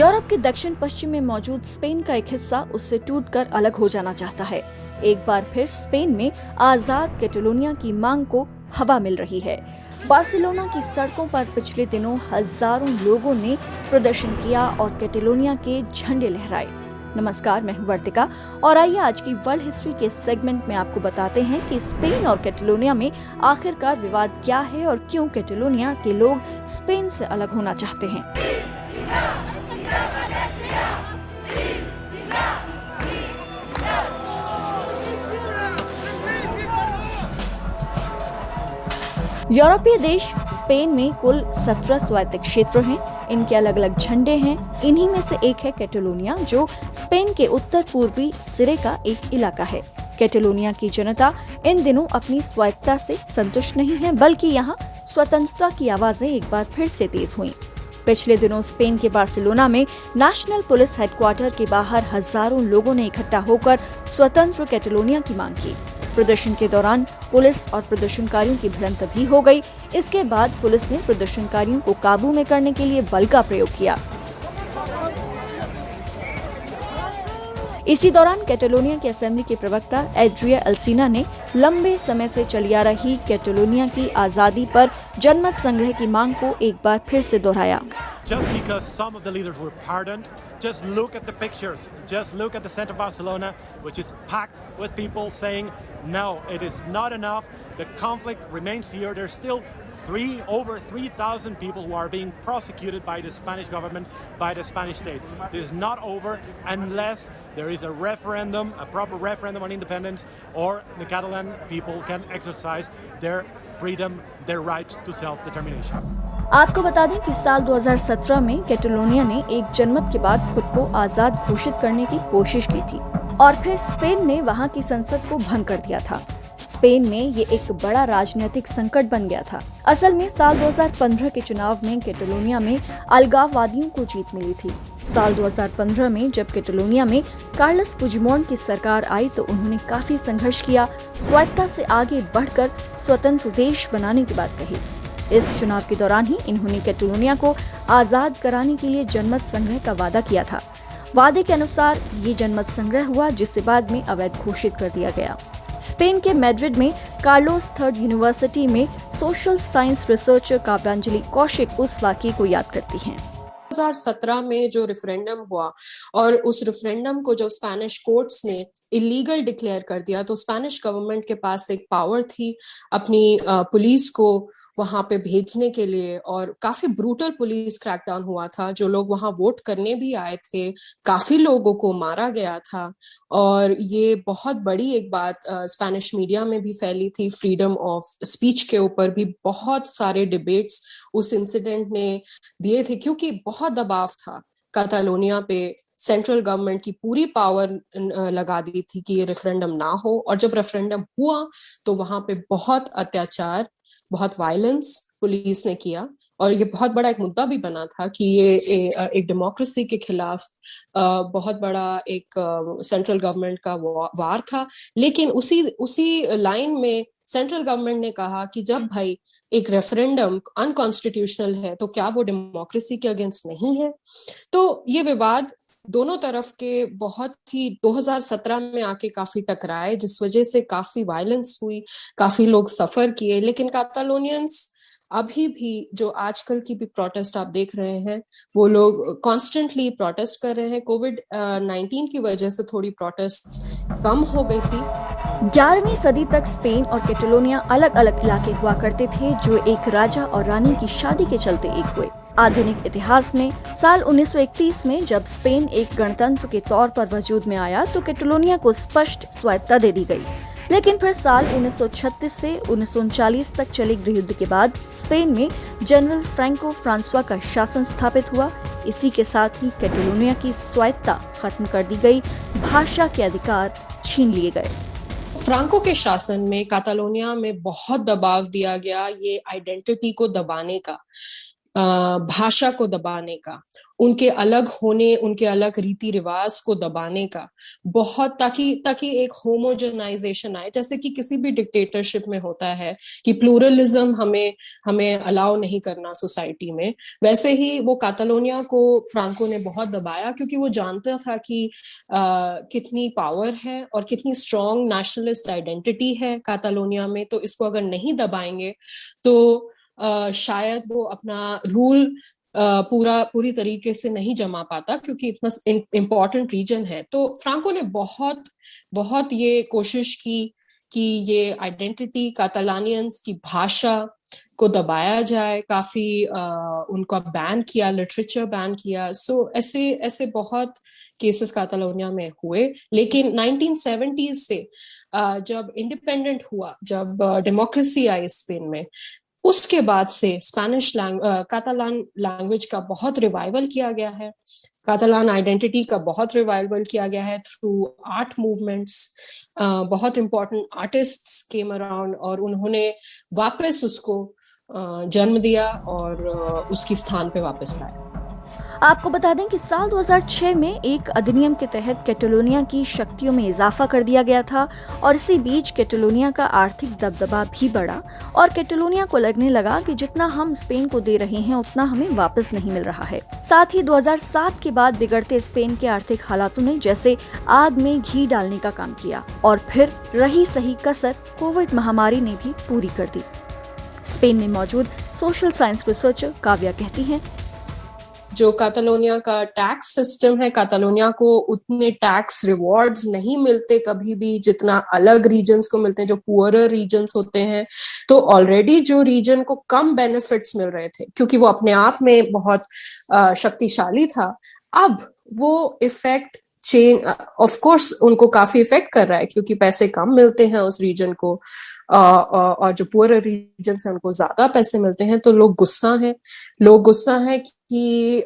Europe के दक्षिण पश्चिम में मौजूद स्पेन का एक हिस्सा उससे टूटकर अलग हो जाना चाहता है। एक बार फिर स्पेन में आजाद कैटलोनिया की मांग को हवा मिल रही है। बार्सिलोना की सड़कों पर पिछले दिनों हजारों लोगों ने प्रदर्शन किया और कैटलोनिया के झंडे लहराए। नमस्कार, मैं हूं वर्तिका और आइए आज की वर्ल्ड हिस्ट्री के सेगमेंट में आपको बताते हैं कि स्पेन और कैटलोनिया में आखिरकार विवाद क्या है और क्यों कैटलोनिया के लोग स्पेन से अलग होना चाहते हैं। यूरोपीय देश स्पेन में कुल 17 स्वायत्त क्षेत्र हैं। इनके अलग अलग झंडे हैं। इन्हीं में से एक है कैटलोनिया, जो स्पेन के उत्तर पूर्वी सिरे का एक इलाका है। कैटलोनिया की जनता इन दिनों अपनी स्वायत्तता से संतुष्ट नहीं है, बल्कि यहाँ स्वतंत्रता की आवाजें एक बार फिर से तेज हुईं। पिछले दिनों स्पेन के बार्सिलोना में नेशनल पुलिस हेडक्वार्टर के बाहर हजारों लोगों ने इकट्ठा होकर स्वतंत्र कैटलोनिया की मांग की। प्रदर्शन के दौरान पुलिस और प्रदर्शनकारियों की भिड़ंत भी हो गई। इसके बाद पुलिस ने प्रदर्शनकारियों को काबू में करने के लिए बल का प्रयोग किया। इसी दौरान कैटलोनिया के असेंबली के प्रवक्ता एड्रिया अल्सीना ने लंबे समय से चली आ रही कैटलोनिया की आजादी पर जनमत संग्रह की मांग को एक बार फिर से दोहराया। Just because some of the leaders were pardoned, just look at the pictures. Just look at the center of Barcelona, which is packed with people saying, no, it is not enough. The conflict remains here. There's still over 3,000 people who are being prosecuted by the Spanish government, by the Spanish state. This is not over unless there is a referendum, a proper referendum on independence, or the Catalan people can exercise their freedom, their right to self-determination. आपको बता दें कि साल 2017 में Catalonia ने एक जनमत के बाद खुद को आजाद घोषित करने की कोशिश की थी और फिर स्पेन ने वहां की संसद को भंग कर दिया था। स्पेन में ये एक बड़ा राजनीतिक संकट बन गया था। असल में साल 2015 के चुनाव में कैटलोनिया में अलगाववादियों को जीत मिली थी। साल 2015 में जब कैटलोनिया में कार्लस पुजमोन की सरकार आई तो उन्होंने काफी संघर्ष किया, स्वायत्तता से आगे बढ़कर स्वतंत्र देश बनाने की बात कही। इस चुनाव के दौरान ही इन्होंने कैटलोनिया को आजाद कराने के लिए जनमत संग्रह का वादा किया था। वादे के अनुसार ये जनमत संग्रह हुआ, जिसे बाद में अवैध घोषित कर दिया गया। स्पेन के मैड्रिड में कार्लोस III यूनिवर्सिटी में सोशल साइंस रिसर्चर काव्यांजलि कौशिक उस वाकये को याद करती हैं। 2017 में जो रेफरेंडम हुआ और उस रेफरेंडम को जब स्पेनिश कोर्ट्स ने इलीगल डिक्लेयर कर दिया तो स्पेनिश गवर्नमेंट के पास एक पावर थी अपनी पुलिस को वहां पे भेजने के लिए, और काफी ब्रूटल पुलिस क्रैकडाउन हुआ था। जो लोग वहां वोट करने भी आए थे, काफी लोगों को मारा गया था और ये बहुत बड़ी एक बात स्पेनिश मीडिया में भी फैली थी। फ्रीडम ऑफ स्पीच के ऊपर भी बहुत सारे डिबेट्स उस इंसिडेंट ने दिए थे, क्योंकि बहुत दबाव था कैटालोनिया पे। सेंट्रल गवर्नमेंट की पूरी पावर लगा दी थी कि ये रेफरेंडम ना हो, और जब रेफरेंडम हुआ तो वहां पे बहुत अत्याचार, बहुत वायलेंस पुलिस ने किया, और ये बहुत बड़ा एक मुद्दा भी बना था कि ये एक डेमोक्रेसी के खिलाफ बहुत बड़ा एक सेंट्रल गवर्नमेंट का वार था। लेकिन उसी लाइन में सेंट्रल गवर्नमेंट ने कहा कि जब भाई एक रेफरेंडम अनकॉन्स्टिट्यूशनल है तो क्या वो डेमोक्रेसी के अगेंस्ट नहीं है। तो ये विवाद दोनों तरफ के बहुत ही 2017 में आके काफी टकराए, जिस वजह से काफी वायलेंस हुई, काफी लोग सफर किए। लेकिन कैटालोनियंस अभी भी, जो आजकल की भी प्रोटेस्ट आप देख रहे हैं, वो लोग कॉन्स्टेंटली प्रोटेस्ट कर रहे हैं। कोविड-19 की वजह से थोड़ी प्रोटेस्ट कम हो गई थी। 11वीं सदी तक स्पेन और कैटलोनिया अलग अलग इलाके हुआ करते थे, जो एक राजा और रानी की शादी के चलते एक हुए। आधुनिक इतिहास में साल 1931 में जब स्पेन एक गणतंत्र के तौर पर वजूद में आया तो कैटलोनिया को स्पष्ट स्वायत्तता दे दी गई। लेकिन फिर साल 1936 से 1939 तक चले गृहयुद्ध के बाद स्पेन में जनरल फ्रैंको फ्रांसवा का शासन स्थापित हुआ। इसी के साथ ही कैटलोनिया की स्वायत्तता खत्म कर दी गई, भाषा के अधिकार छीन लिए गए। फ्रांको के शासन में कैटालोनिया में बहुत दबाव दिया गया, ये आइडेंटिटी को दबाने का, भाषा को दबाने का, उनके अलग होने, उनके अलग रीति रिवाज को दबाने का, बहुत, ताकि एक होमोजेनाइजेशन आए, जैसे कि किसी भी डिक्टेटरशिप में होता है कि प्लूरलिज्म हमें अलाउ नहीं करना सोसाइटी में। वैसे ही वो कातालोनिया को फ्रांको ने बहुत दबाया, क्योंकि वो जानता था कि कितनी पावर है और कितनी स्ट्रॉन्ग नेशनलिस्ट आइडेंटिटी है कातालोनिया में। तो इसको अगर नहीं दबाएंगे तो शायद वो अपना रूल पूरी तरीके से नहीं जमा पाता, क्योंकि इतना इम्पोर्टेंट रीजन है। तो फ्रांको ने बहुत बहुत ये कोशिश की कि ये आइडेंटिटी, कातालानियंस की भाषा को दबाया जाए, काफी उनका बैन किया, लिटरेचर बैन किया। सो ऐसे बहुत केसेस कातालोनिया में हुए। लेकिन 1970s से जब इंडिपेंडेंट हुआ, जब डेमोक्रेसी आई स्पेन में, उसके बाद से कातालान लैंग्वेज का बहुत रिवाइवल किया गया है, कातालान आइडेंटिटी का बहुत रिवाइवल किया गया है थ्रू आर्ट मूवमेंट्स। बहुत इंपॉर्टेंट आर्टिस्ट्स केम अराउंड और उन्होंने वापस उसको जन्म दिया और उसकी स्थान पे वापस लाया। आपको बता दें कि साल 2006 में एक अधिनियम के तहत कैटलोनिया की शक्तियों में इजाफा कर दिया गया था और इसी बीच कैटलोनिया का आर्थिक दबदबा भी बढ़ा और कैटलोनिया को लगने लगा कि जितना हम स्पेन को दे रहे हैं उतना हमें वापस नहीं मिल रहा है। साथ ही 2007 के बाद बिगड़ते स्पेन के आर्थिक हालातों ने जैसे आग में घी डालने का काम किया और फिर रही सही कसर कोविड महामारी ने भी पूरी कर दी। स्पेन में मौजूद सोशल साइंस रिसर्चर काव्या कहती हैं, जो कातालोनिया का टैक्स सिस्टम है, कातालोनिया को उतने टैक्स रिवॉर्ड्स नहीं मिलते कभी भी जितना अलग रीजन्स को मिलते हैं, जो पुअरर रीजन्स होते हैं। तो ऑलरेडी जो रीजन को कम बेनिफिट्स मिल रहे थे क्योंकि वो अपने आप में बहुत शक्तिशाली था, अब वो इफेक्ट चेंज, ऑफ कोर्स उनको काफी इफेक्ट कर रहा है क्योंकि पैसे कम मिलते हैं उस रीजन को, और जो पुअर रीजन है उनको ज्यादा पैसे मिलते हैं। तो लोग गुस्सा है कि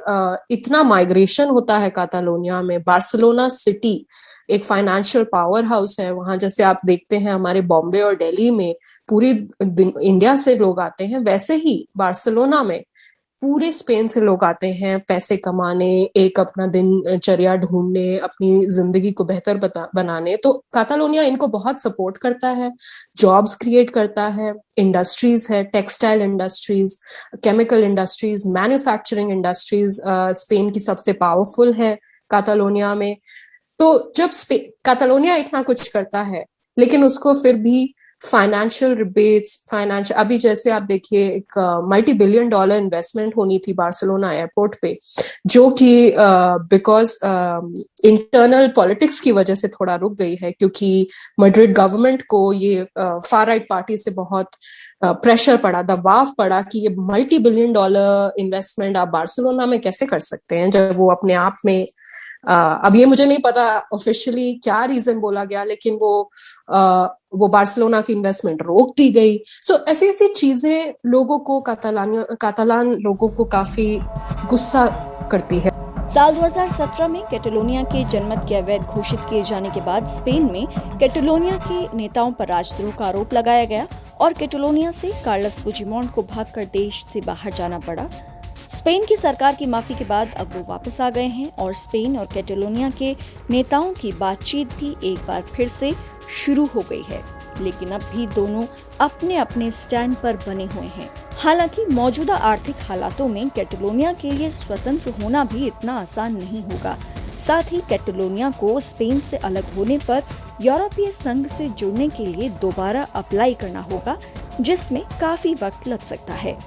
इतना माइग्रेशन होता है कातालोनिया में। बार्सिलोना सिटी एक फाइनेंशियल पावर हाउस है, वहां जैसे आप देखते हैं हमारे बॉम्बे और दिल्ली में पूरी इंडिया से लोग आते हैं, वैसे ही बार्सिलोना में पूरे स्पेन से लोग आते हैं पैसे कमाने, एक अपना दिनचर्या ढूंढने, अपनी जिंदगी को बेहतर बनाने। तो कातालोनिया इनको बहुत सपोर्ट करता है, जॉब्स क्रिएट करता है, इंडस्ट्रीज है, textile industries, chemical industries, manufacturing industries Spain की सबसे पावरफुल है कातालोनिया में। तो जब कातालोनिया इतना कुछ करता है लेकिन उसको फिर भी फाइनेंशियल रिबेट्स, अभी जैसे आप देखिए एक $multi-billion इन्वेस्टमेंट होनी थी बार्सिलोना एयरपोर्ट पे, जो कि बिकॉज इंटरनल पॉलिटिक्स की वजह से थोड़ा रुक गई है, क्योंकि मैड्रिड गवर्नमेंट को ये फार राइट पार्टी से बहुत प्रेशर पड़ा, दबाव पड़ा कि ये $multi-billion इन्वेस्टमेंट आप बार्सिलोना में कैसे कर सकते हैं, जब वो अपने आप में अब ये मुझे नहीं पता ऑफिशियली क्या रीजन बोला गया, लेकिन वो बार्सिलोना की इन्वेस्टमेंट रोक दी गई। सो ऐसी चीजें लोगों को, कातालान लोगों को काफी गुस्सा करती है। साल 2017 में कैटलोनिया के जनमत के अवैध घोषित किए जाने के बाद स्पेन में कैटलोनिया के नेताओं पर राजद्रोह का आरोप लगाया गया और कैटलोनिया से कार्लोस पुigdemont को भागकर देश से बाहर जाना पड़ा। स्पेन की सरकार की माफी के बाद अब वो वापस आ गए हैं और स्पेन और कैटलोनिया के नेताओं की बातचीत भी एक बार फिर से शुरू हो गई है, लेकिन अब भी दोनों अपने अपने स्टैंड पर बने हुए हैं। हालांकि मौजूदा आर्थिक हालातों में कैटलोनिया के लिए स्वतंत्र होना भी इतना आसान नहीं होगा। साथ ही कैटलोनिया को स्पेन से अलग होने पर यूरोपीय संघ से जुड़ने के लिए दोबारा अप्लाई करना होगा, जिसमें काफी वक्त लग सकता है।